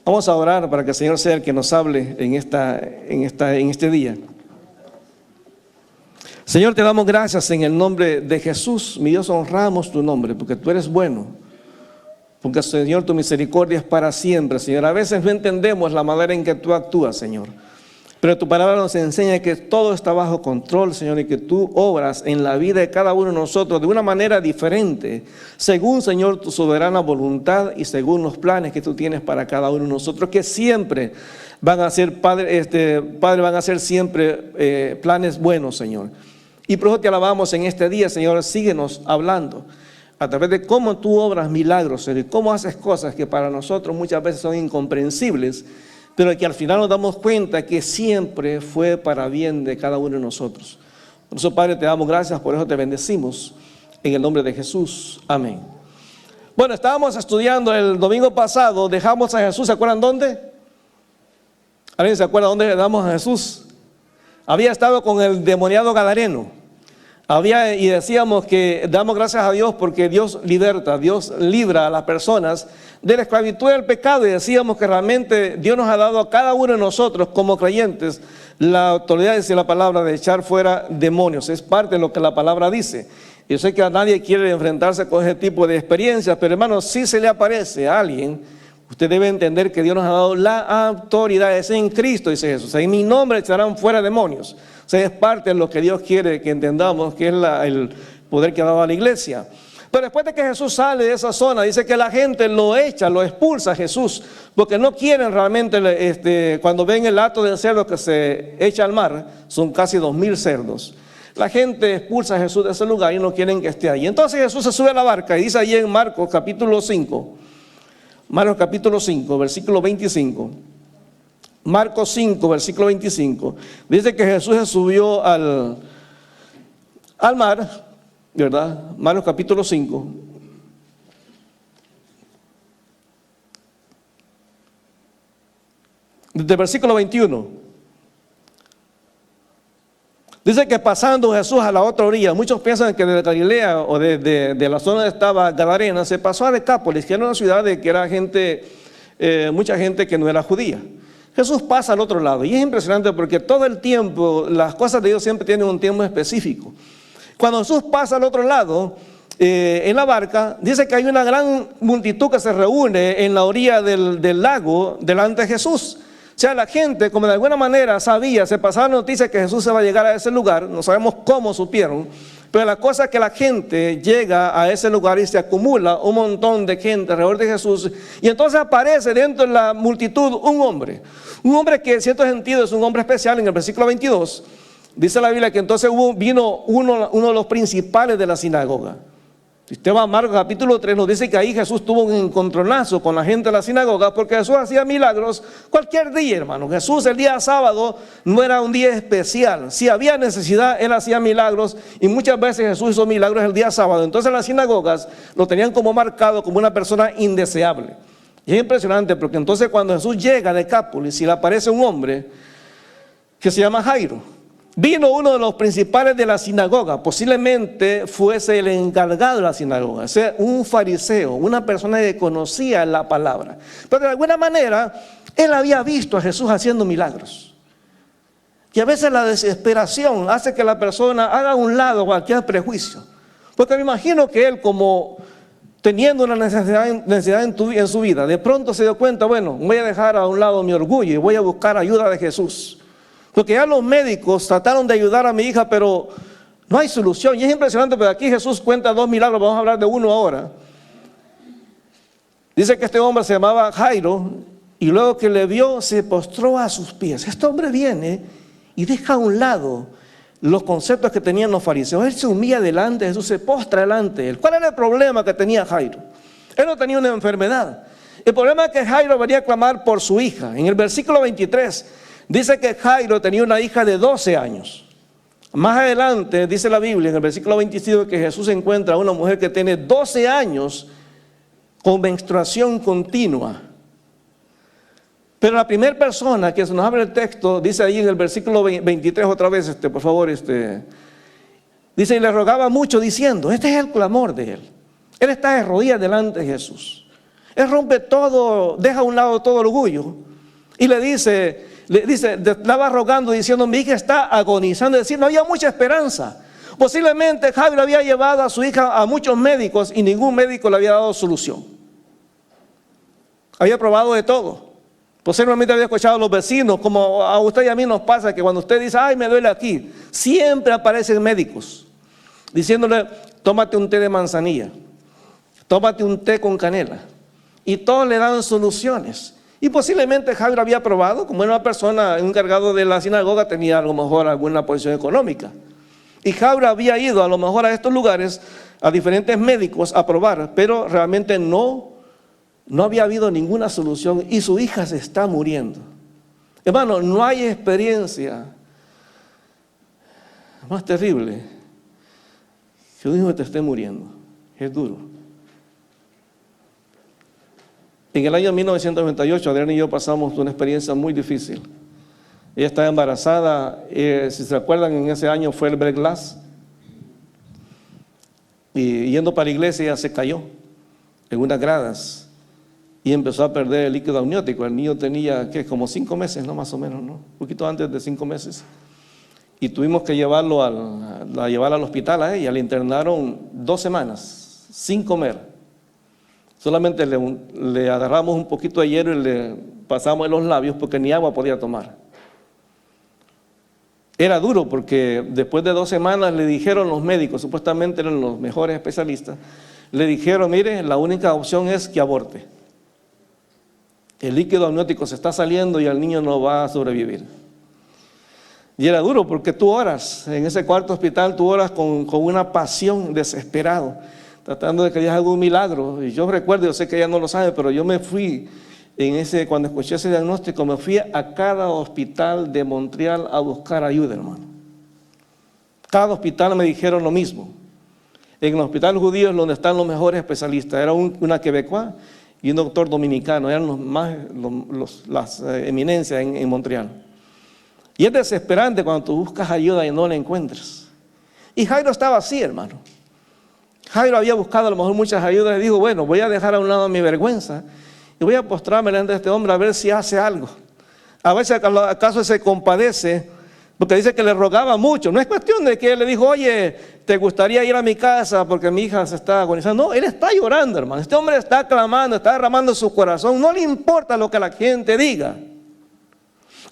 Vamos a orar para que el Señor sea el que nos hable en este día. Señor, te damos gracias en el nombre de Jesús. Mi Dios, honramos tu nombre porque tú eres bueno. Porque, Señor, tu misericordia es para siempre, Señor. A veces no entendemos la manera en que tú actúas, Señor. Pero tu palabra nos enseña que todo está bajo control, Señor, y que tú obras en la vida de cada uno de nosotros de una manera diferente, según, Señor, tu soberana voluntad y según los planes que tú tienes para cada uno de nosotros, que siempre van a ser, Padre, van a ser siempre planes buenos, Señor. Y por eso te alabamos en este día, Señor. Síguenos hablando a través de cómo tú obras milagros, Señor, y cómo haces cosas que para nosotros muchas veces son incomprensibles, pero que al final nos damos cuenta que siempre fue para bien de cada uno de nosotros. Por eso, Padre, te damos gracias, por eso te bendecimos, en el nombre de Jesús. Amén. Bueno, estábamos estudiando el domingo pasado, dejamos a Jesús, ¿se acuerdan dónde? ¿Alguien se acuerda dónde dejamos a Jesús? Había estado con el demoniado gadareno. Y decíamos que damos gracias a Dios porque Dios liberta, Dios libra a las personas de la esclavitud del pecado, y decíamos que realmente Dios nos ha dado a cada uno de nosotros como creyentes la autoridad, dice la palabra, de echar fuera demonios. Es parte de lo que la palabra dice. Yo sé que a nadie quiere enfrentarse con ese tipo de experiencias, pero hermanos, si se le aparece a alguien, usted debe entender que Dios nos ha dado la autoridad. Es en Cristo, dice Jesús. En mi nombre echarán fuera demonios. O sea, es parte de lo que Dios quiere que entendamos, que es el poder que ha dado a la iglesia. Pero después de que Jesús sale de esa zona, dice que la gente lo echa, lo expulsa a Jesús, porque no quieren realmente, cuando ven el hato del cerdo que se echa al mar, son casi 2,000 cerdos. La gente expulsa a Jesús de ese lugar y no quieren que esté ahí. Entonces Jesús se sube a la barca y dice allí en Marcos capítulo 5, versículo 25. Marcos 5, versículo 25. Dice que Jesús se subió al mar, ¿verdad? Marcos capítulo 5. Desde el versículo 21. Dice que pasando Jesús a la otra orilla, muchos piensan que de Galilea o de la zona donde estaba Gadarena, se pasó a Decápolis, que era una ciudad de que era mucha gente que no era judía. Jesús pasa al otro lado, y es impresionante porque todo el tiempo, las cosas de Dios siempre tienen un tiempo específico. Cuando Jesús pasa al otro lado, en la barca, dice que hay una gran multitud que se reúne en la orilla del lago delante de Jesús. O sea, la gente, como de alguna manera sabía, se pasaba la noticia que Jesús se va a llegar a ese lugar, no sabemos cómo supieron, pero la cosa es que la gente llega a ese lugar y se acumula un montón de gente alrededor de Jesús, y entonces aparece dentro de la multitud un hombre que en cierto sentido es un hombre especial. En el versículo 22 dice la Biblia que entonces vino uno de los principales de la sinagoga. Si usted va a Marcos capítulo 3, nos dice que ahí Jesús tuvo un encontronazo con la gente de la sinagoga, porque Jesús hacía milagros cualquier día, hermano. Jesús, el día sábado no era un día especial. Si había necesidad, Él hacía milagros, y muchas veces Jesús hizo milagros el día sábado. Entonces las sinagogas lo tenían como marcado como una persona indeseable. Y es impresionante porque entonces cuando Jesús llega a Decápolis y le aparece un hombre que se llama Jairo, vino uno de los principales de la sinagoga, posiblemente fuese el encargado de la sinagoga, o sea, un fariseo, una persona que conocía la palabra. Pero de alguna manera, él había visto a Jesús haciendo milagros. Y a veces la desesperación hace que la persona haga a un lado cualquier prejuicio. Porque me imagino que él, como teniendo una necesidad en su vida, de pronto se dio cuenta, bueno, voy a dejar a un lado mi orgullo y voy a buscar ayuda de Jesús. Porque ya los médicos trataron de ayudar a mi hija, pero no hay solución. Y es impresionante, porque aquí Jesús cuenta 2 milagros, vamos a hablar de uno ahora. Dice que este hombre se llamaba Jairo, y luego que le vio, se postró a sus pies. Este hombre viene y deja a un lado los conceptos que tenían los fariseos. Él se humilla delante de Jesús, se postra delante de él. ¿Cuál era el problema que tenía Jairo? Él no tenía una enfermedad. El problema es que Jairo venía a clamar por su hija. En el versículo 23 dice que Jairo tenía una hija de 12 años. Más adelante dice la Biblia, en el versículo 25, que Jesús encuentra a una mujer que tiene 12 años con menstruación continua. Pero la primera persona que se nos abre el texto, dice ahí en el versículo 23 otra vez, por favor, dice, y le rogaba mucho diciendo, este es el clamor de él. Él está de rodillas delante de Jesús. Él rompe todo, deja a un lado todo orgullo y le estaba rogando diciendo, mi hija está agonizando, es decir, no había mucha esperanza. Posiblemente Jairo había llevado a su hija a muchos médicos y ningún médico le había dado solución. Había probado de todo. Posiblemente había escuchado a los vecinos, como a usted y a mí nos pasa, que cuando usted dice, ay, me duele aquí, siempre aparecen médicos diciéndole, tómate un té de manzanilla, tómate un té con canela. Y todos le dan soluciones. Y posiblemente Jairo había probado, como era una persona encargado de la sinagoga, tenía a lo mejor alguna posición económica. Y Jairo había ido a lo mejor a estos lugares, a diferentes médicos a probar, pero realmente no había habido ninguna solución y su hija se está muriendo. Hermano, no hay experiencia más terrible que un hijo te esté muriendo. Es duro. En el año 1998, Adriana y yo pasamos una experiencia muy difícil. Ella estaba embarazada, si se acuerdan, en ese año fue el break glass. Y yendo para la iglesia, ella se cayó en unas gradas y empezó a perder el líquido amniótico. El niño tenía, como 5 meses, ¿no? Más o menos, ¿no? Un poquito antes de 5 meses. Y tuvimos que llevarla al hospital a ella. Le internaron 2 semanas, sin comer. Solamente le agarramos un poquito de hielo y le pasamos en los labios porque ni agua podía tomar. Era duro porque después de 2 semanas le dijeron los médicos, supuestamente eran los mejores especialistas, le dijeron, mire, la única opción es que aborte. El líquido amniótico se está saliendo y el niño no va a sobrevivir. Y era duro porque tú oras, en ese cuarto hospital tú oras con una pasión desesperado, tratando de que Dios haga un milagro. Y yo recuerdo, yo sé que ella no lo sabe, pero yo me fui, cuando escuché ese diagnóstico, me fui a cada hospital de Montreal a buscar ayuda, hermano. Cada hospital me dijeron lo mismo. En el hospital judío es donde están los mejores especialistas. Era una quebecoa y un doctor dominicano, eran las eminencias en Montreal. Y es desesperante cuando tú buscas ayuda y no la encuentras. Y Jairo estaba así, hermano. Jairo había buscado a lo mejor muchas ayudas y dijo, bueno, voy a dejar a un lado mi vergüenza y voy a postrarme delante de este hombre a ver si hace algo. A ver si acaso se compadece, porque dice que le rogaba mucho. No es cuestión de que él le dijo, oye, ¿te gustaría ir a mi casa porque mi hija se está agonizando? No, él está llorando, hermano. Este hombre está clamando, está derramando su corazón. No le importa lo que la gente diga.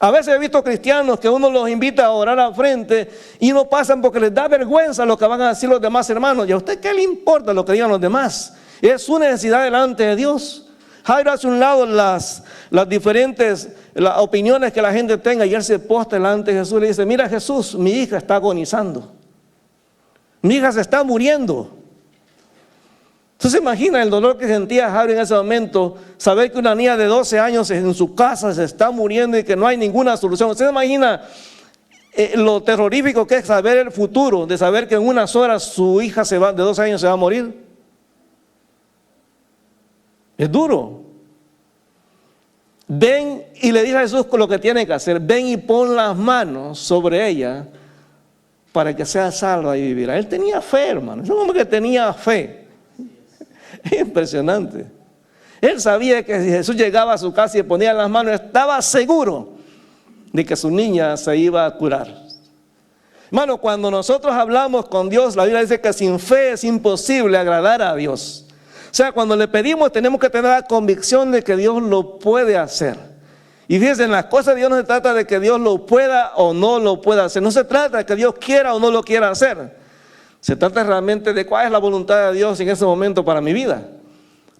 A veces he visto cristianos que uno los invita a orar al frente y no pasan porque les da vergüenza lo que van a decir los demás hermanos. ¿Y a usted qué le importa lo que digan los demás? Es su necesidad delante de Dios. Jairo hace un lado las diferentes opiniones que la gente tenga y él se postra delante de Jesús y le dice, mira Jesús, mi hija está agonizando. Mi hija se está muriendo. Entonces imagina el dolor que sentía Jairo en ese momento, saber que una niña de 12 años en su casa se está muriendo y que no hay ninguna solución. ¿Usted imagina lo terrorífico que es saber el futuro, de saber que en unas horas su hija de 12 años se va a morir? Es duro. Ven y le dice a Jesús lo que tiene que hacer. Ven y pon las manos sobre ella para que sea salva y vivirá. Él tenía fe, hermano. Es un hombre que tenía fe. Es impresionante. Él sabía que si Jesús llegaba a su casa y le ponía las manos, estaba seguro de que su niña se iba a curar. Hermano, cuando nosotros hablamos con Dios, la Biblia dice que sin fe es imposible agradar a Dios. O sea, cuando le pedimos tenemos que tener la convicción de que Dios lo puede hacer. Y fíjense, en las cosas de Dios no se trata de que Dios lo pueda o no lo pueda hacer. No se trata de que Dios quiera o no lo quiera hacer. Se trata realmente de cuál es la voluntad de Dios en ese momento para mi vida.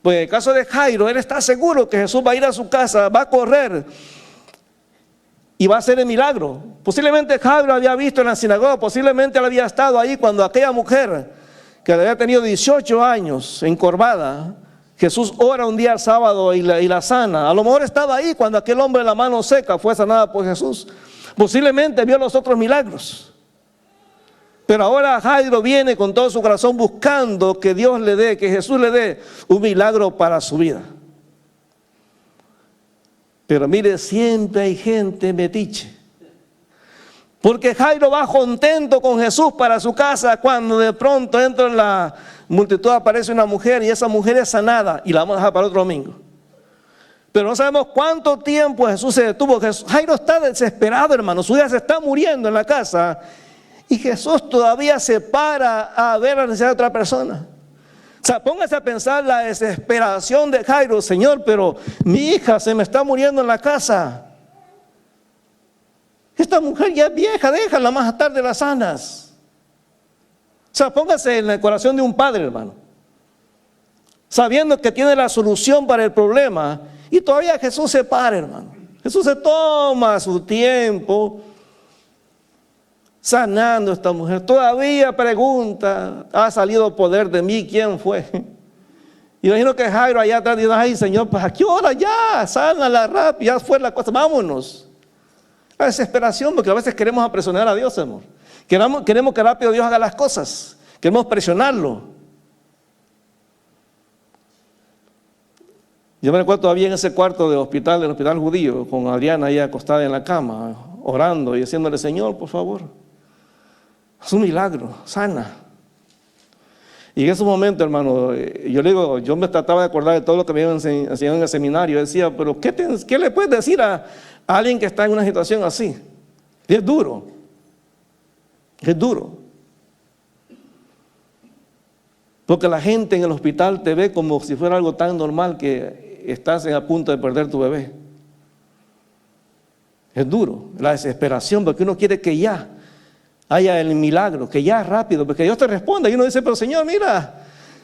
Pues en el caso de Jairo, él está seguro que Jesús va a ir a su casa, va a correr y va a hacer el milagro. Posiblemente Jairo había visto en la sinagoga, posiblemente él había estado ahí cuando aquella mujer que había tenido 18 años encorvada, Jesús ora un día sábado y la sana. A lo mejor estaba ahí cuando aquel hombre de la mano seca fue sanada por Jesús. Posiblemente vio los otros milagros. Pero ahora Jairo viene con todo su corazón buscando que Dios le dé, que Jesús le dé un milagro para su vida. Pero mire, siempre hay gente metiche Porque Jairo va contento con Jesús para su casa cuando de pronto dentro de la multitud aparece una mujer y esa mujer es sanada y la vamos a dejar para otro domingo. Pero no sabemos cuánto tiempo Jesús se detuvo. Jairo está desesperado, hermano, su hija se está muriendo en la casa y Jesús todavía se para a ver la necesidad de otra persona. O sea, póngase a pensar la desesperación de Jairo. Señor, pero mi hija se me está muriendo en la casa. Esta mujer ya es vieja, déjala, más tarde la sanas. O sea, póngase en el corazón de un padre, hermano, sabiendo que tiene la solución para el problema, y todavía Jesús se para, hermano. Jesús se toma su tiempo sanando a esta mujer. Todavía pregunta, ¿ha salido poder de mí? ¿Quién fue? Y imagino que Jairo allá atrás dice, ay Señor, pues a qué hora ya, sánala rápido, ya fue la cosa, vámonos. La desesperación, porque a veces queremos presionar a Dios, amor. Queremos que rápido Dios haga las cosas. Queremos presionarlo. Yo me recuerdo todavía en ese cuarto del hospital judío, con Adriana ahí acostada en la cama, orando y diciéndole, Señor, por favor, haz un milagro, sana. Y en ese momento, hermano, yo me trataba de acordar de todo lo que me habían enseñado en el seminario. Decía, pero ¿qué le puedes decir a alguien que está en una situación así? Y es duro. Es duro. Porque la gente en el hospital te ve como si fuera algo tan normal que estás a punto de perder tu bebé. Es duro. La desesperación, porque uno quiere que ya haya el milagro, que ya rápido, porque Dios te responda. Y uno dice, pero Señor, mira,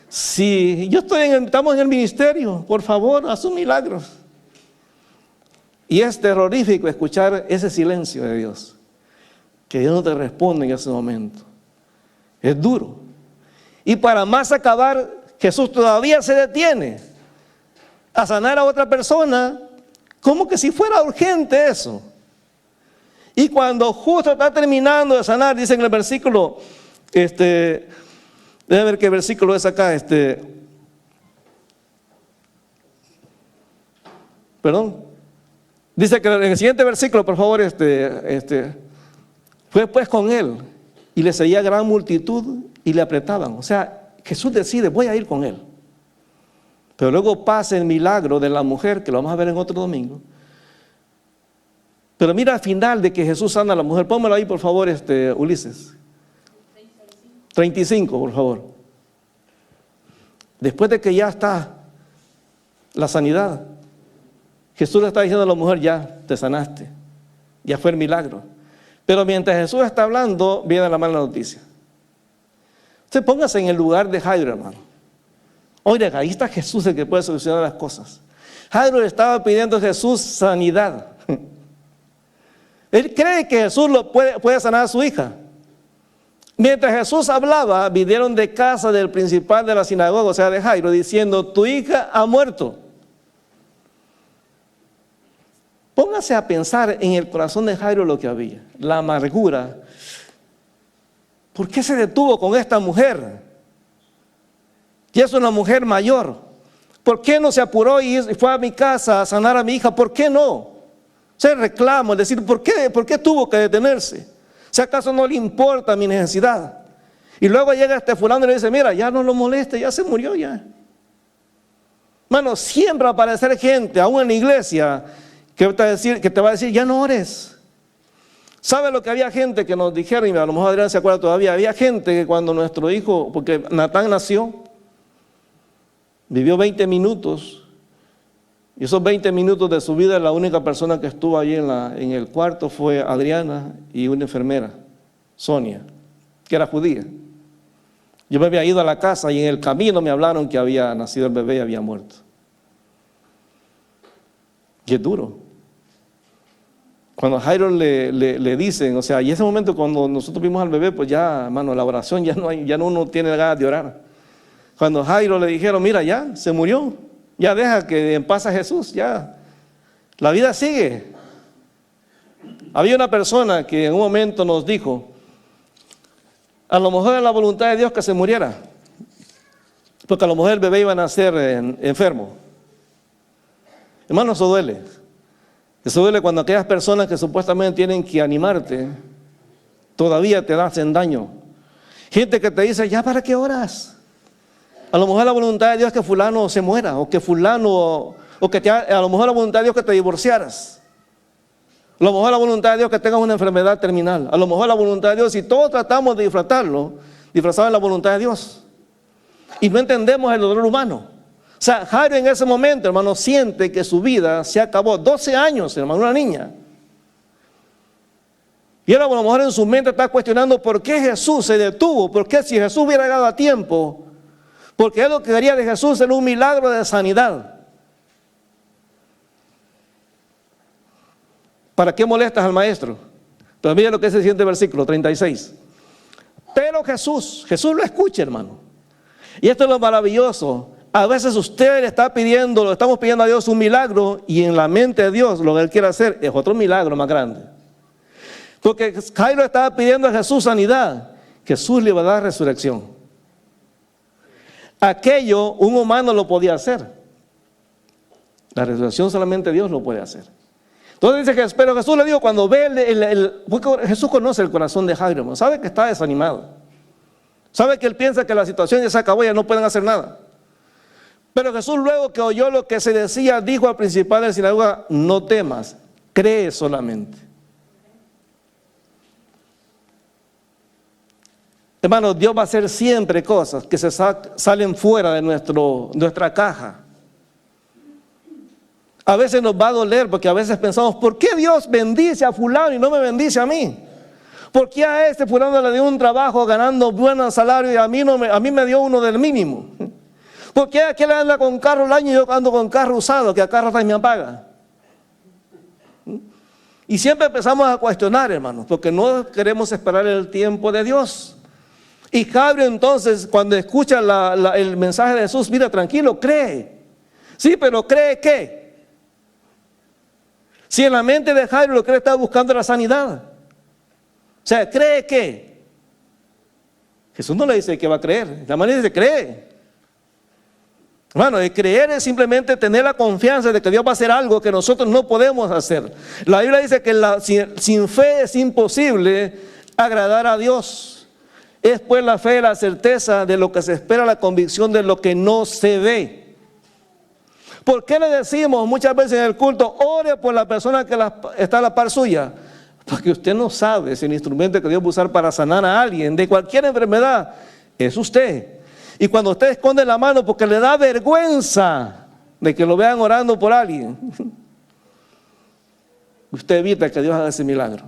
si yo estamos en el ministerio, por favor, haz un milagro. Y es terrorífico escuchar ese silencio de Dios, que Dios no te responde en ese momento. Es duro. Y para más acabar, Jesús todavía se detiene a sanar a otra persona, como que si fuera urgente eso. Y cuando justo está terminando de sanar, dice en el versículo, déjame ver qué versículo es acá, dice que en el siguiente versículo, por favor, fue pues con él y le seguía gran multitud y le apretaban. O sea, Jesús decide, voy a ir con él. Pero luego pasa el milagro de la mujer, que lo vamos a ver en otro domingo. Pero mira al final de que Jesús sana a la mujer. Pónmelo ahí, por favor, Ulises. 35, por favor. Después de que ya está la sanidad, Jesús le está diciendo a la mujer, ya te sanaste, ya fue el milagro. Pero mientras Jesús está hablando, viene la mala noticia. Usted póngase en el lugar de Jairo, hermano. Oiga, ahí está Jesús el que puede solucionar las cosas. Jairo le estaba pidiendo a Jesús sanidad. Él cree que Jesús puede sanar a su hija. Mientras Jesús hablaba, vinieron de casa del principal de la sinagoga, o sea de Jairo, diciendo, tu hija ha muerto. Póngase a pensar en el corazón de Jairo lo que había, la amargura. ¿Por qué se detuvo con esta mujer? Y es una mujer mayor. ¿Por qué no se apuró y fue a mi casa a sanar a mi hija? ¿Por qué no? Se reclama, es decir, ¿por qué tuvo que detenerse? Si acaso no le importa mi necesidad. Y luego llega este fulano y le dice, mira, ya no lo moleste, ya se murió ya. Mano, siempre va a aparecer gente, aún en la iglesia, que te va a decir, ya no ores. ¿Sabe lo que había gente que nos dijeron? Y a lo mejor Adrián se acuerda todavía. Había gente que cuando nuestro hijo, porque Natán nació, vivió 20 minutos. Y esos 20 minutos de su vida, la única persona que estuvo allí en el cuarto fue Adriana y una enfermera, Sonia, que era judía. Yo me había ido a la casa y en el camino me hablaron que había nacido el bebé y había muerto. Y es duro. Cuando a Jairo le dicen, o sea, y ese momento cuando nosotros vimos al bebé, pues ya, hermano, la oración ya no uno tiene ganas de orar. Cuando a Jairo le dijeron, mira, ya se murió, ya deja que en paz a Jesús, ya, la vida sigue. Había una persona que en un momento nos dijo, a lo mejor era la voluntad de Dios que se muriera, porque a lo mejor el bebé iba a nacer enfermo. Hermano, eso duele. Eso duele cuando aquellas personas que supuestamente tienen que animarte, todavía te hacen daño. Gente que te dice, ¿ya para qué oras? A lo mejor la voluntad de Dios es que fulano se muera, o que fulano, a lo mejor la voluntad de Dios es que te divorciaras. A lo mejor la voluntad de Dios es que tengas una enfermedad terminal. A lo mejor la voluntad de Dios, si todos tratamos de disfrazar de la voluntad de Dios. Y no entendemos el dolor humano. O sea, Jairo en ese momento, hermano, siente que su vida se acabó. 12 años, hermano, una niña. Y él a lo mejor en su mente está cuestionando por qué Jesús se detuvo, por qué si Jesús hubiera llegado a tiempo, porque él lo que quería de Jesús era un milagro de sanidad. ¿Para qué molestas al maestro? Pero mira lo que se siente el versículo 36. Pero Jesús lo escucha, hermano. Y esto es lo maravilloso. A veces usted le está pidiendo, lo estamos pidiendo a Dios un milagro, y en la mente de Dios lo que Él quiere hacer es otro milagro más grande. Porque Jairo estaba pidiendo a Jesús sanidad. Jesús le va a dar resurrección. Aquello un humano lo podía hacer. La resurrección solamente Dios lo puede hacer. Entonces dice que, pero Jesús le dijo, cuando ve Jesús conoce el corazón de Jairo, sabe que está desanimado. Sabe que él piensa que la situación ya se acabó, ya no pueden hacer nada. Pero Jesús, luego que oyó lo que se decía, dijo al principal de la sinagoga, no temas, cree solamente. Hermanos, Dios va a hacer siempre cosas que se salen fuera de nuestra caja. A veces nos va a doler porque a veces pensamos, ¿por qué Dios bendice a fulano y no me bendice a mí? ¿Por qué a este fulano le dio un trabajo ganando buen salario y a mí me dio uno del mínimo? ¿Por qué aquel anda con carro al año y yo ando con carro usado que a carro me paga? Y siempre empezamos a cuestionar, hermanos, porque no queremos esperar el tiempo de Dios. Y Jairo entonces, cuando escucha el mensaje de Jesús, mira, tranquilo, cree. Sí, pero ¿cree qué? Si en la mente de Jairo lo que él está buscando la sanidad. O sea, ¿cree qué? Jesús no le dice que va a creer. La manera dice, cree. Hermano, el creer es simplemente tener la confianza de que Dios va a hacer algo que nosotros no podemos hacer. La Biblia dice que sin fe es imposible agradar a Dios. Es pues la fe, la certeza de lo que se espera, la convicción de lo que no se ve. ¿Por qué le decimos muchas veces en el culto, ore por la persona que está a la par suya? Porque usted no sabe si el instrumento que Dios va a usar para sanar a alguien de cualquier enfermedad es usted. Y cuando usted esconde la mano porque le da vergüenza de que lo vean orando por alguien, usted evita que Dios haga ese milagro.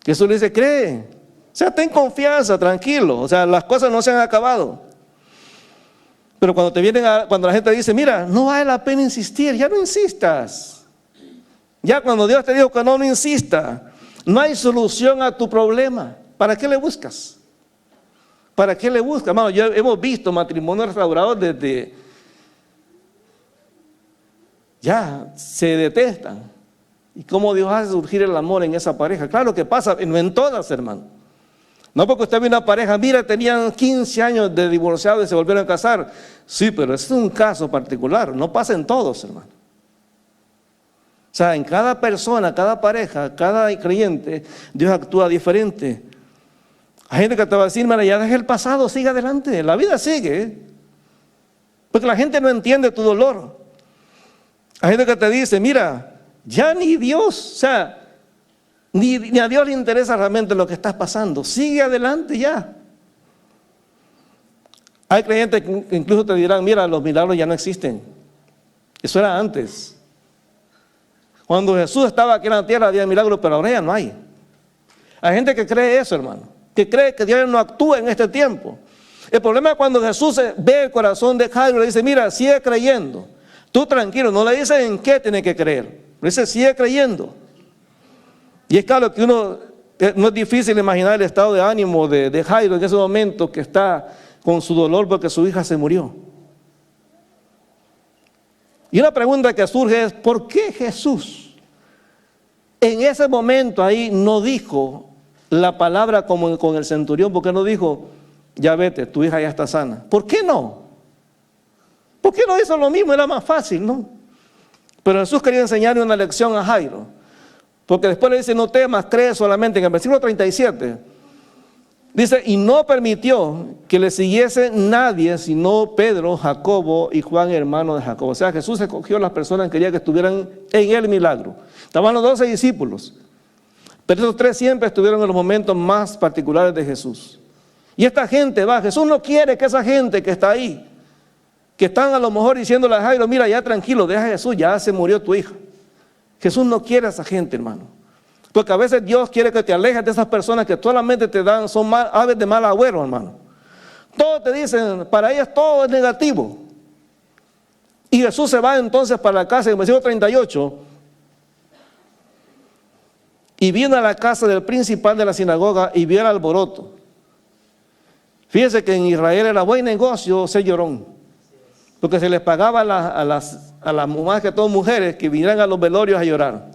Jesús le dice, cree. O sea, ten confianza, tranquilo. O sea, las cosas no se han acabado. Pero cuando la gente dice, mira, no vale la pena insistir, ya no insistas. Ya cuando Dios te dijo que no insista, no hay solución a tu problema. ¿Para qué le buscas? ¿Para qué le buscas? Hermano, hemos visto matrimonios restaurados desde ya se detestan. ¿Y cómo Dios hace surgir el amor en esa pareja? Claro que pasa, no en todas, hermano. No porque usted ve una pareja, mira, tenían 15 años de divorciados y se volvieron a casar. Sí, pero ese es un caso particular, no pasa en todos, hermano. O sea, en cada persona, cada pareja, cada creyente, Dios actúa diferente. Hay gente que te va a decir, mira, ya deja el pasado, sigue adelante, la vida sigue. Porque la gente no entiende tu dolor. Hay gente que te dice, mira, ya ni Dios, o sea, ni a Dios le interesa realmente lo que estás pasando. Sigue adelante ya. Hay creyentes que incluso te dirán, mira, los milagros ya no existen. Eso era antes. Cuando Jesús estaba aquí en la tierra había milagros, pero ahora ya no hay. Hay gente que cree eso, hermano, que cree que Dios no actúa en este tiempo. El problema es cuando Jesús ve el corazón de Jairo y le dice, mira, sigue creyendo. Tú tranquilo, no le dice en qué tiene que creer. Le dice, sigue creyendo. Y es claro que no es difícil imaginar el estado de ánimo de Jairo en ese momento que está con su dolor porque su hija se murió. Y una pregunta que surge es, ¿por qué Jesús en ese momento ahí no dijo la palabra como con el centurión? ¿Por qué no dijo, ya vete, tu hija ya está sana? ¿Por qué no? ¿Por qué no hizo lo mismo? Era más fácil, ¿no? Pero Jesús quería enseñarle una lección a Jairo. Porque después le dice, no temas, cree solamente. En el versículo 37, dice, y no permitió que le siguiese nadie, sino Pedro, Jacobo y Juan, hermano de Jacobo. O sea, Jesús escogió a las personas que quería que estuvieran en el milagro. Estaban los 12 discípulos, pero esos 3 siempre estuvieron en los momentos más particulares de Jesús. Y esta gente va, Jesús no quiere que esa gente que está ahí, que están a lo mejor diciéndole a Jairo, mira, ya tranquilo, deja a Jesús, ya se murió tu hija. Jesús no quiere a esa gente, hermano. Porque a veces Dios quiere que te alejes de esas personas que solamente te dan, son aves de mal agüero, hermano. Todos te dicen, para ellas todo es negativo. Y Jesús se va entonces para la casa, en el versículo 38, y vino a la casa del principal de la sinagoga y vio el alboroto. Fíjense que en Israel era buen negocio ser llorón, porque se les pagaba a las más que todas mujeres que vinieran a los velorios a llorar.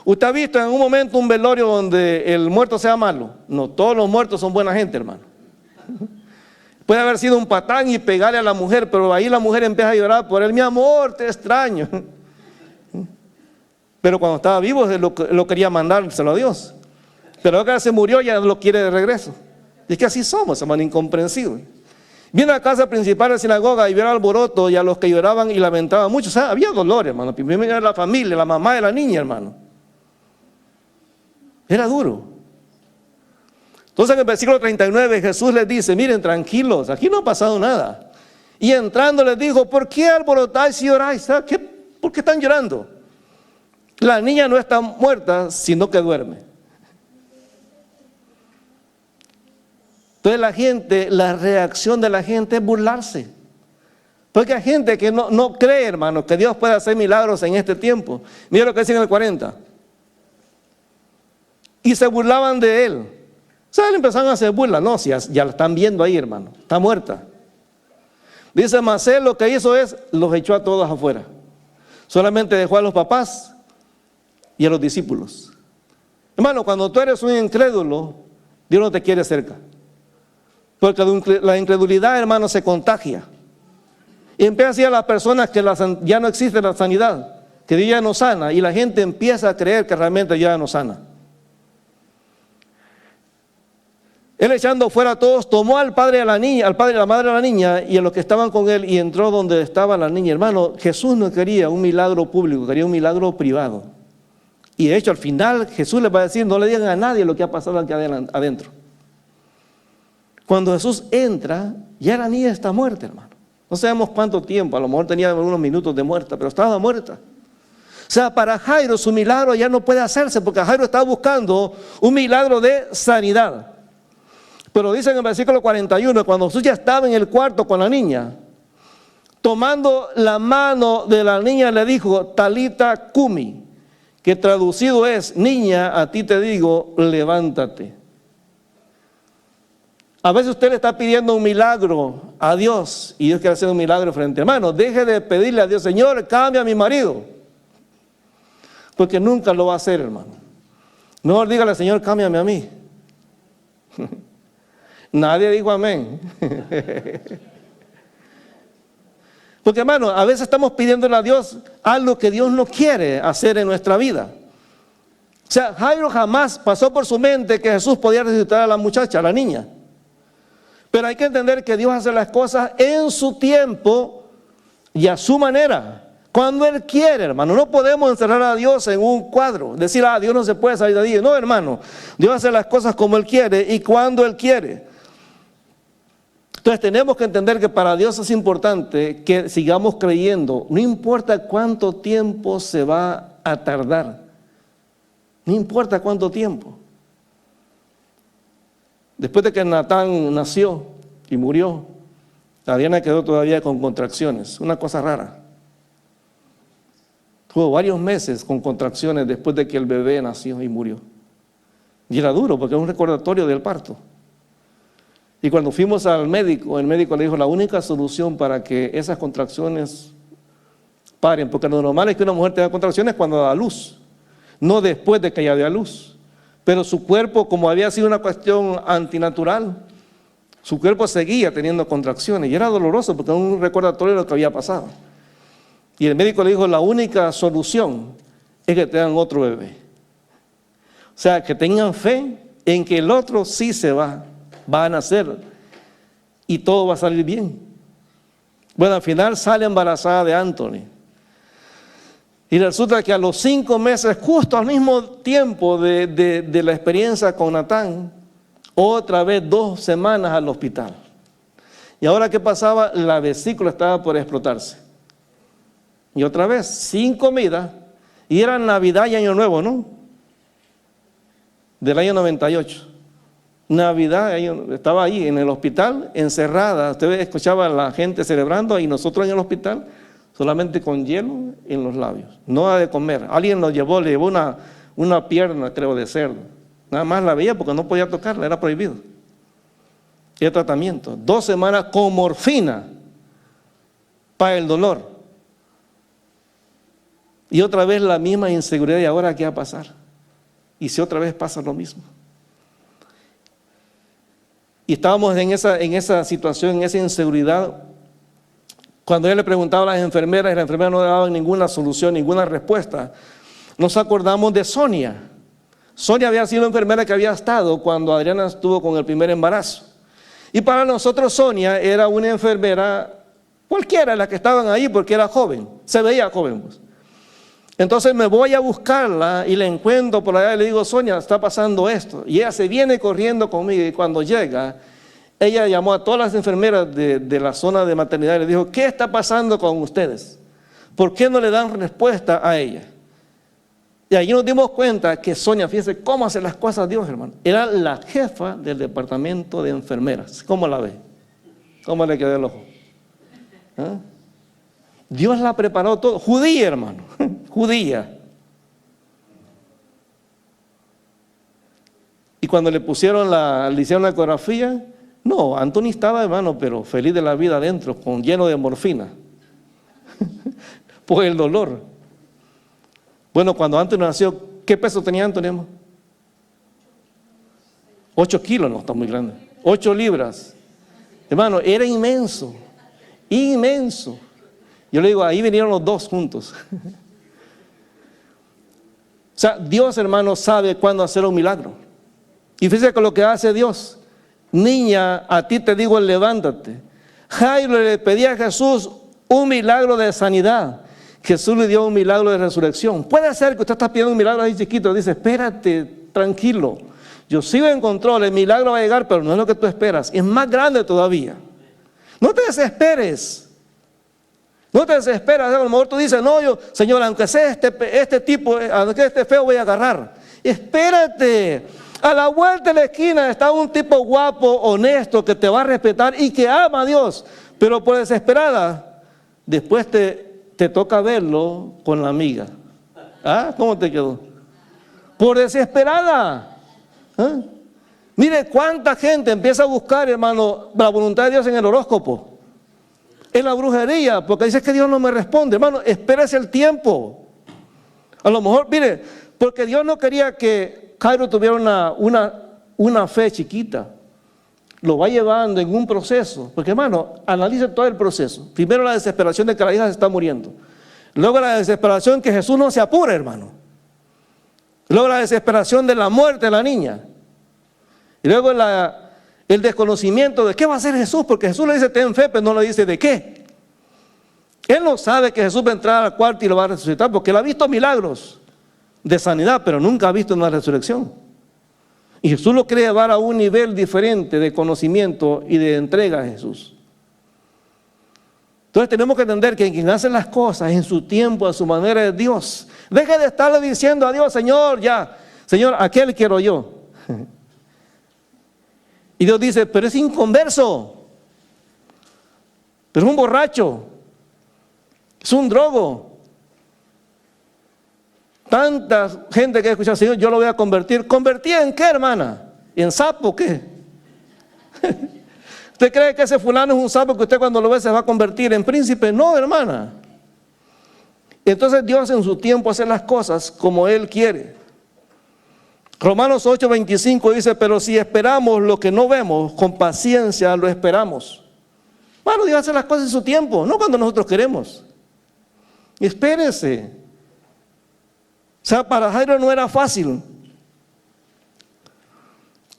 ¿Usted ha visto en un momento un velorio donde el muerto sea malo? No, todos los muertos son buena gente, hermano. Puede haber sido un patán y pegarle a la mujer, pero ahí la mujer empieza a llorar por él, mi amor, te extraño. Pero cuando estaba vivo lo quería mandárselo a Dios. Pero ahora que se murió ya lo quiere de regreso. Y es que así somos, hermano, incomprensible. Viene a la casa principal de la sinagoga y vio el alboroto y a los que lloraban y lamentaban mucho. O sea, había dolor, hermano. Primero era la familia, la mamá de la niña, hermano. Era duro. Entonces en el versículo 39 Jesús les dice, miren, tranquilos, aquí no ha pasado nada. Y entrando les dijo, ¿por qué alborotáis y lloráis? ¿Por qué están llorando? La niña no está muerta, sino que duerme. Entonces la reacción de la gente es burlarse. Porque hay gente que no cree, hermano, que Dios puede hacer milagros en este tiempo. Mira lo que dice en el 40. Y se burlaban de él. O sea, le empezaron a hacer burla. No, si ya la están viendo ahí, hermano. Está muerta. Dice, mas él lo que hizo es, los echó a todos afuera. Solamente dejó a los papás y a los discípulos. Hermano, cuando tú eres un incrédulo, Dios no te quiere cerca. Porque la incredulidad, hermano, se contagia. Y empieza a decir a las personas que ya no existe la sanidad, que Dios ya no sana, y la gente empieza a creer que realmente ya no sana. Él echando fuera a todos, tomó al padre de la niña, al padre y a la madre de la niña, y a los que estaban con él, y entró donde estaba la niña. Hermano, Jesús no quería un milagro público, quería un milagro privado. Y de hecho, al final, Jesús les va a decir, no le digan a nadie lo que ha pasado aquí adentro. Cuando Jesús entra, ya la niña está muerta, hermano. No sabemos cuánto tiempo, a lo mejor tenía unos minutos de muerta, pero estaba muerta. O sea, para Jairo su milagro ya no puede hacerse, porque Jairo estaba buscando un milagro de sanidad. Pero dice en el versículo 41, cuando Jesús ya estaba en el cuarto con la niña, tomando la mano de la niña le dijo, Talita Cumi, que traducido es, niña, a ti te digo, levántate. A veces usted le está pidiendo un milagro a Dios y Dios quiere hacer un milagro frente a hermano. Deje de pedirle a Dios, Señor, cambia a mi marido. Porque nunca lo va a hacer, hermano. Mejor dígale, Señor, cámbiame a mí. Nadie dijo amén. Porque, hermano, a veces estamos pidiéndole a Dios algo que Dios no quiere hacer en nuestra vida. O sea, Jairo jamás pasó por su mente que Jesús podía resucitar a la muchacha, a la niña. Pero hay que entender que Dios hace las cosas en su tiempo y a su manera. Cuando Él quiere, hermano. No podemos encerrar a Dios en un cuadro. Decir, Dios no se puede salir de ahí. No, hermano. Dios hace las cosas como Él quiere y cuando Él quiere. Entonces tenemos que entender que para Dios es importante que sigamos creyendo. No importa cuánto tiempo se va a tardar. No importa cuánto tiempo. Después de que Natán nació y murió, Adriana quedó todavía con contracciones, una cosa rara. Tuvo varios meses con contracciones después de que el bebé nació y murió. Y era duro porque es un recordatorio del parto. Y cuando fuimos al médico, el médico le dijo, la única solución para que esas contracciones paren, porque lo normal es que una mujer tenga contracciones cuando da luz, no después de que ella dé a luz. Pero su cuerpo, como había sido una cuestión antinatural, su cuerpo seguía teniendo contracciones y era doloroso porque era un recordatorio de lo que había pasado. Y el médico le dijo, la única solución es que tengan otro bebé. sea, que tengan fe en que el otro sí va a nacer y todo va a salir bien. Bueno, al final sale embarazada de Anthony. Y resulta que a los 5 meses, justo al mismo tiempo de la experiencia con Natán, otra vez 2 semanas al hospital. Y ahora, ¿qué pasaba? La vesícula estaba por explotarse. Y otra vez, sin comida. Y era Navidad y Año Nuevo, ¿no? Del año 98. Navidad, estaba ahí en el hospital, encerrada. Usted escuchaba a la gente celebrando y nosotros en el hospital, solamente con hielo en los labios. No ha de comer. Alguien le llevó una pierna, creo, de cerdo. Nada más la veía porque no podía tocarla, era prohibido. Y el tratamiento. 2 semanas con morfina para el dolor. Y otra vez la misma inseguridad. ¿Y ahora qué va a pasar? Y si otra vez pasa lo mismo. Y estábamos en esa situación, en esa inseguridad. Cuando él le preguntaba a las enfermeras, y las enfermeras no le daban ninguna solución, ninguna respuesta, nos acordamos de Sonia. Sonia había sido enfermera que había estado cuando Adriana estuvo con el primer embarazo. Y para nosotros Sonia era una enfermera cualquiera, la que estaban ahí, porque era joven, se veía joven. Pues. Entonces me voy a buscarla y la encuentro por allá y le digo, Sonia, está pasando esto. Y ella se viene corriendo conmigo y cuando llega, ella llamó a todas las enfermeras de la zona de maternidad y le dijo, ¿qué está pasando con ustedes? ¿Por qué no le dan respuesta a ella? Y allí nos dimos cuenta que Sonia, fíjense cómo hace las cosas Dios, hermano. Era la jefa del departamento de enfermeras. ¿Cómo la ve? ¿Cómo le quedó el ojo? ¿Ah? Dios la preparó todo. Judía, hermano. Judía. Y cuando le hicieron la ecografía, no, Anthony estaba, hermano, pero feliz de la vida adentro, lleno de morfina. Por el dolor. Bueno, cuando Anthony nació, ¿qué peso tenía Anthony? 8 kilos, no, está muy grande. 8 libras. Hermano, era inmenso. Inmenso. Yo le digo, ahí vinieron los 2 juntos. O sea, Dios, hermano, sabe cuándo hacer un milagro. Y fíjese con lo que hace Dios. Niña, a ti te digo, levántate. Jairo le pedía a Jesús un milagro de sanidad. Jesús le dio un milagro de resurrección. Puede ser que usted está pidiendo un milagro ahí chiquito. Dice, espérate, tranquilo. Yo sigo en control, el milagro va a llegar, pero no es lo que tú esperas. Es más grande todavía. No te desesperes. No te desesperes. A lo mejor tú dices, no, Señor, aunque sea este tipo, aunque esté feo, voy a agarrar. Espérate. A la vuelta de la esquina está un tipo guapo, honesto, que te va a respetar y que ama a Dios. Pero por desesperada, después te toca verlo con la amiga. ¿Ah? ¿Cómo te quedó? Por desesperada. ¿Ah? Mire cuánta gente empieza a buscar, hermano, la voluntad de Dios en el horóscopo, en la brujería, porque dice que Dios no me responde. Hermano, espérese el tiempo. A lo mejor, mire, porque Dios no quería que Jairo tuviera una fe chiquita. Lo va llevando en un proceso. Porque, hermano, analice todo el proceso. Primero la desesperación de que la hija se está muriendo. Luego la desesperación que Jesús no se apure, hermano. Luego la desesperación de la muerte de la niña. Y luego el desconocimiento de qué va a hacer Jesús. Porque Jesús le dice, ten fe, pero no le dice de qué. Él no sabe que Jesús va a entrar al cuarto y lo va a resucitar. Porque él ha visto milagros de sanidad, pero nunca ha visto una resurrección. Y Jesús lo quiere llevar a un nivel diferente de conocimiento y de entrega a Jesús. Entonces tenemos que entender que quien hace las cosas en su tiempo, a su manera, es Dios. Deje de estarle diciendo a Dios, Señor, ya, Señor, aquel quiero yo. Y Dios dice, pero es inconverso, pero es un borracho, es un drogo. Tanta gente que ha escuchado, Señor, yo lo voy a convertir. ¿Convertir en qué, hermana? ¿En sapo o qué? ¿Usted cree que ese fulano es un sapo que usted cuando lo ve se va a convertir en príncipe? No, hermana. Entonces Dios en su tiempo hace las cosas como Él quiere. Romanos 8:25 dice, pero si esperamos lo que no vemos, con paciencia lo esperamos. Bueno, Dios hace las cosas en su tiempo, no cuando nosotros queremos. Espérese. O sea, para Jairo no era fácil.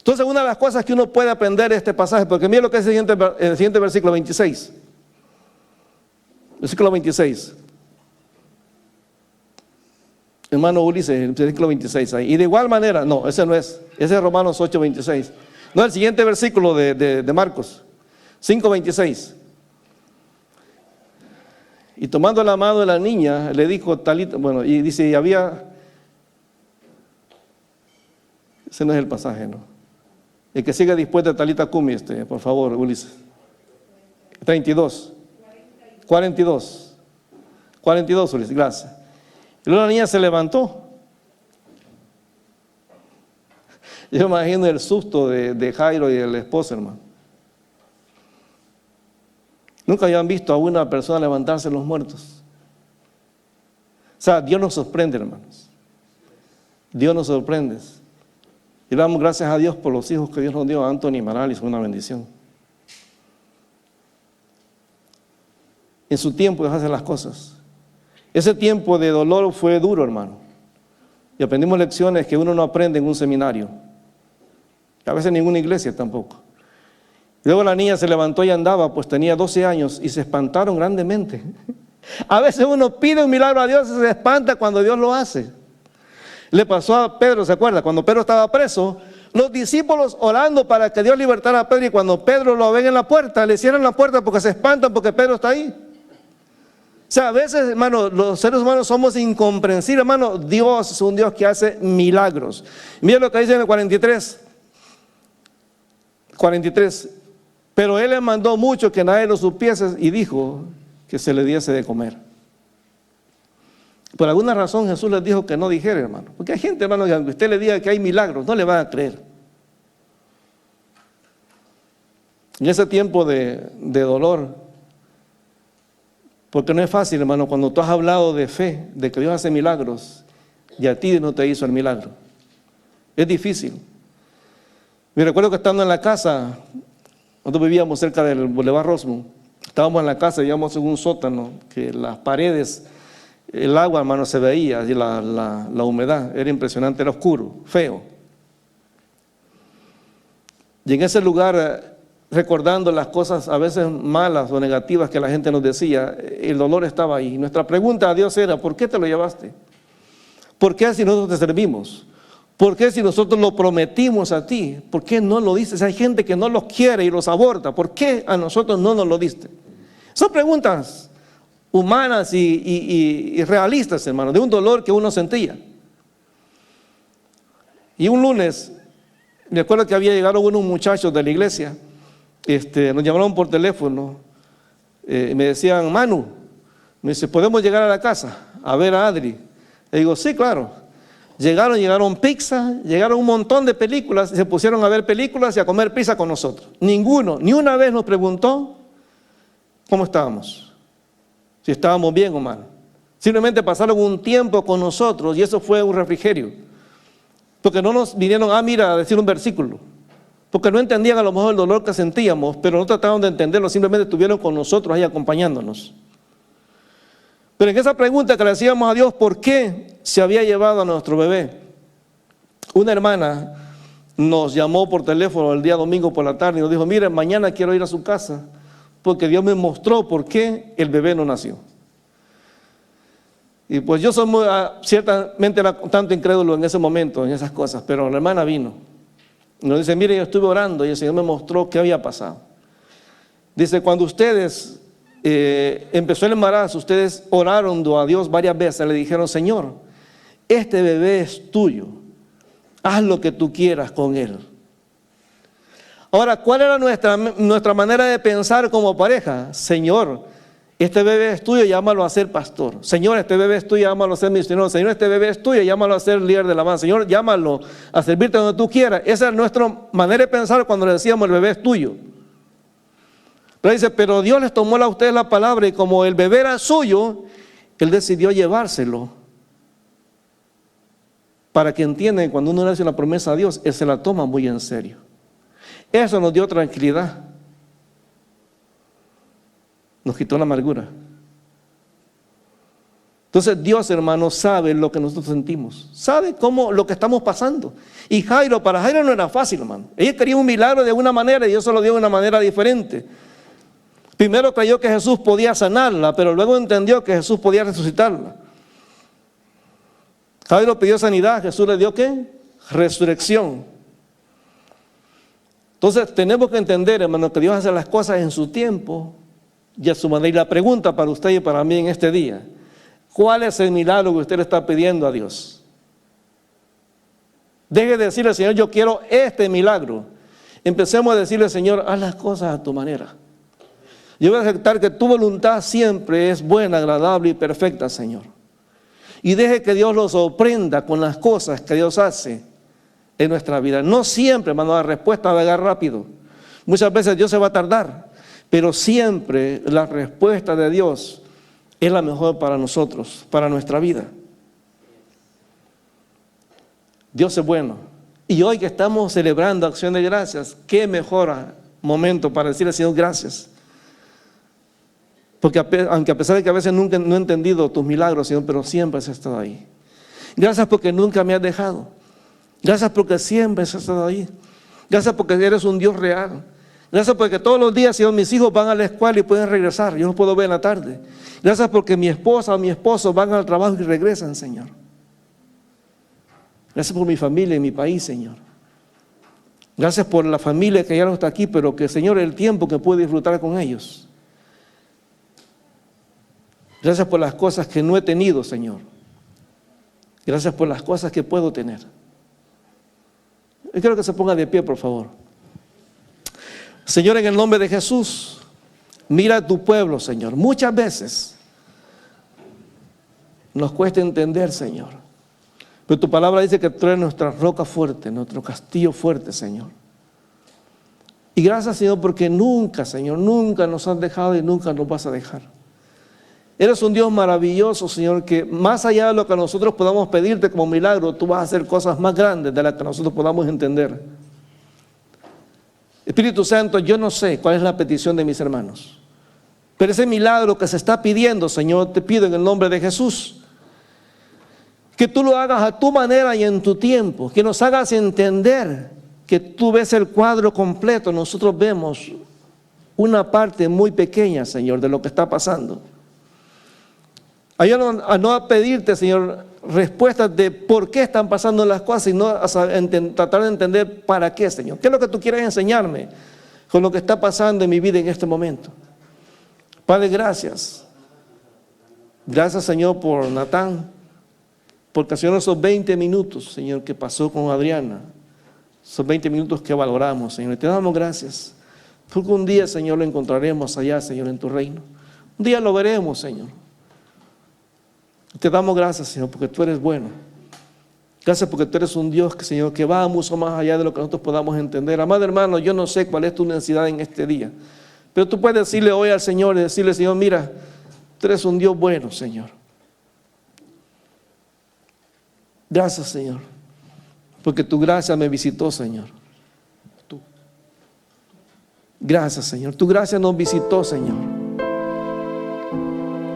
Entonces, una de las cosas que uno puede aprender de este pasaje, porque mira lo que es el siguiente versículo 26. Versículo 26. Hermano Ulises, el versículo 26 ahí. Y de igual manera, no, ese no es, ese es Romanos 8, 26. No, el siguiente versículo de Marcos, 5, 26. Y tomando la mano de la niña, le dijo Talita, bueno, y dice, y había, ese no es el pasaje, ¿no? El que siga después de Talita Cumi, por favor, Ulises. 32. 42. 42, Ulises, gracias. Y luego la niña se levantó. Yo imagino el susto de Jairo y el esposo, hermano. Nunca habían visto a una persona levantarse de los muertos. O sea, Dios nos sorprende, hermanos. Dios nos sorprende. Y le damos gracias a Dios por los hijos que Dios nos dio. A Anthony y Maralis, fue una bendición. En su tiempo Dios hace las cosas. Ese tiempo de dolor fue duro, hermano. Y aprendimos lecciones que uno no aprende en un seminario. A veces en ninguna iglesia tampoco. Luego la niña se levantó y andaba, pues tenía 12 años y se espantaron grandemente. A veces uno pide un milagro a Dios y se espanta cuando Dios lo hace. Le pasó a Pedro, ¿se acuerda? Cuando Pedro estaba preso, los discípulos orando para que Dios libertara a Pedro, y cuando Pedro lo ven en la puerta, le cierran la puerta porque se espantan porque Pedro está ahí. O sea, a veces, hermano, los seres humanos somos incomprensibles, hermano. Dios es un Dios que hace milagros. Mira lo que dice en el 43. 43. Pero Él le mandó mucho que nadie lo supiese y dijo que se le diese de comer. Por alguna razón Jesús les dijo que no dijera, hermano. Porque hay gente, hermano, que aunque usted le diga que hay milagros, no le van a creer. En ese tiempo de dolor, porque no es fácil, hermano, cuando tú has hablado de fe, de que Dios hace milagros, y a ti no te hizo el milagro. Es difícil. Me recuerdo que estando en la casa, nosotros vivíamos cerca del Boulevard Rosmond, estábamos en la casa, vivíamos en un sótano, que las paredes, el agua, hermano, se veía, y la humedad, era impresionante, era oscuro, feo. Y en ese lugar, recordando las cosas a veces malas o negativas que la gente nos decía, el dolor estaba ahí. Nuestra pregunta a Dios era, ¿por qué te lo llevaste? ¿Por qué si nosotros te servimos? ¿Por qué si nosotros lo prometimos a ti? ¿Por qué no lo dices? Hay gente que no los quiere y los aborta. ¿Por qué a nosotros no nos lo diste? Son preguntas humanas y realistas, hermano, de un dolor que uno sentía. Y un lunes, me acuerdo que había llegado unos muchachos de la iglesia, nos llamaron por teléfono, me decían, Manu, me dice, ¿podemos llegar a la casa a ver a Adri? Le digo, sí, claro. Llegaron pizza, llegaron un montón de películas, y se pusieron a ver películas y a comer pizza con nosotros. Ninguno, ni una vez nos preguntó cómo estábamos, si estábamos bien o mal. Simplemente pasaron un tiempo con nosotros y eso fue un refrigerio. Porque no nos vinieron, mira, a decir un versículo. Porque no entendían a lo mejor el dolor que sentíamos, pero no trataron de entenderlo, simplemente estuvieron con nosotros ahí acompañándonos. Pero en esa pregunta que le hacíamos a Dios, ¿por qué se había llevado a nuestro bebé? Una hermana nos llamó por teléfono el día domingo por la tarde y nos dijo, mire, mañana quiero ir a su casa porque Dios me mostró por qué el bebé no nació. Y pues yo soy ciertamente era tanto incrédulo en ese momento, en esas cosas, pero la hermana vino. Y nos dice, mire, yo estuve orando y el Señor me mostró qué había pasado. Dice, cuando ustedes empezó el embarazo, ustedes oraron a Dios varias veces, le dijeron, Señor, este bebé es tuyo, haz lo que tú quieras con él. Ahora, ¿cuál era nuestra manera de pensar como pareja? Señor, este bebé es tuyo, llámalo a ser pastor. Señor, este bebé es tuyo, llámalo a ser misionero. Señor, este bebé es tuyo, llámalo a ser líder de la alabanza. Señor, llámalo a servirte donde tú quieras. Esa es nuestra manera de pensar cuando le decíamos el bebé es tuyo. Pero dice, pero Dios les tomó a ustedes la palabra y como el bebé era suyo, Él decidió llevárselo. Para que entiendan, cuando uno le hace una promesa a Dios, Él se la toma muy en serio. Eso nos dio tranquilidad. Nos quitó la amargura. Entonces Dios, hermano, sabe lo que nosotros sentimos, sabe cómo lo que estamos pasando. Y para Jairo no era fácil, hermano. Ella quería un milagro de una manera y Dios se lo dio de una manera diferente. Primero creyó que Jesús podía sanarla, pero luego entendió que Jesús podía resucitarla. Jairo pidió sanidad, Jesús le dio ¿qué? Resurrección. Entonces tenemos que entender, hermano, que Dios hace las cosas en su tiempo y a su manera. Y la pregunta para usted y para mí en este día: ¿cuál es el milagro que usted le está pidiendo a Dios? Deje de decirle, Señor, yo quiero este milagro. Empecemos a decirle, Señor, haz las cosas a tu manera. Yo voy a aceptar que tu voluntad siempre es buena, agradable y perfecta, Señor. Y deje que Dios lo sorprenda con las cosas que Dios hace en nuestra vida. No siempre, hermano, la respuesta va a llegar rápido. Muchas veces Dios se va a tardar, pero siempre la respuesta de Dios es la mejor para nosotros, para nuestra vida. Dios es bueno. Y hoy que estamos celebrando Acción de Gracias, qué mejor momento para decirle al Señor gracias. Porque aunque a pesar de que a veces nunca no he entendido tus milagros, Señor, pero siempre has estado ahí. Gracias porque nunca me has dejado. Gracias porque siempre has estado ahí. Gracias porque eres un Dios real. Gracias porque todos los días, Señor, mis hijos van a la escuela y pueden regresar. Yo los puedo ver en la tarde. Gracias porque mi esposa o mi esposo van al trabajo y regresan, Señor. Gracias por mi familia y mi país, Señor. Gracias por la familia que ya no está aquí, pero que, Señor, el tiempo que puedo disfrutar con ellos. Gracias por las cosas que no he tenido, Señor. Gracias por las cosas que puedo tener. Yo quiero que se ponga de pie, por favor. Señor, en el nombre de Jesús, mira a tu pueblo, Señor. Muchas veces nos cuesta entender, Señor. Pero tu palabra dice que tú eres nuestra roca fuerte, nuestro castillo fuerte, Señor. Y gracias, Señor, porque nunca, Señor, nunca nos has dejado y nunca nos vas a dejar. Eres un Dios maravilloso, Señor, que más allá de lo que nosotros podamos pedirte como milagro, tú vas a hacer cosas más grandes de las que nosotros podamos entender. Espíritu Santo, yo no sé cuál es la petición de mis hermanos, pero ese milagro que se está pidiendo, Señor, te pido en el nombre de Jesús, que tú lo hagas a tu manera y en tu tiempo, que nos hagas entender que tú ves el cuadro completo, nosotros vemos una parte muy pequeña, Señor, de lo que está pasando. Ayúdanos a no pedirte, Señor, respuestas de por qué están pasando las cosas, sino a tratar de entender para qué, Señor. ¿Qué es lo que tú quieres enseñarme con lo que está pasando en mi vida en este momento? Padre, gracias. Gracias, Señor, por Natán, porque, Señor, esos 20 minutos, Señor, que pasó con Adriana, esos 20 minutos que valoramos, Señor, y te damos gracias, porque un día, Señor, lo encontraremos allá, Señor, en tu reino. Un día lo veremos, Señor. Te damos gracias, Señor, porque tú eres bueno. Gracias porque tú eres un Dios, Señor, que va mucho más allá de lo que nosotros podamos entender. Amado hermano, yo no sé cuál es tu necesidad en este día, pero tú puedes decirle hoy al Señor y decirle, Señor, mira, tú eres un Dios bueno, Señor. Gracias, Señor, porque tu gracia me visitó, Señor. Gracias, Señor, tu gracia nos visitó, Señor.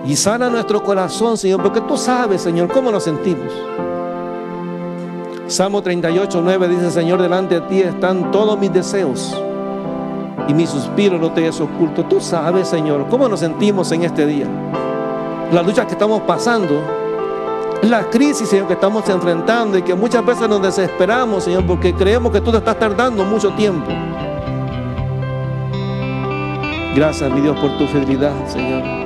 Y sana nuestro corazón, Señor, porque tú sabes, Señor, cómo nos sentimos. Salmo 38:9 dice, Señor, delante de ti están todos mis deseos y mis suspiros no te es oculto. Tú sabes, Señor, cómo nos sentimos en este día. Las luchas que estamos pasando, la crisis, Señor, que estamos enfrentando y que muchas veces nos desesperamos, Señor, porque creemos que tú te estás tardando mucho tiempo. Gracias, mi Dios, por tu fidelidad, Señor.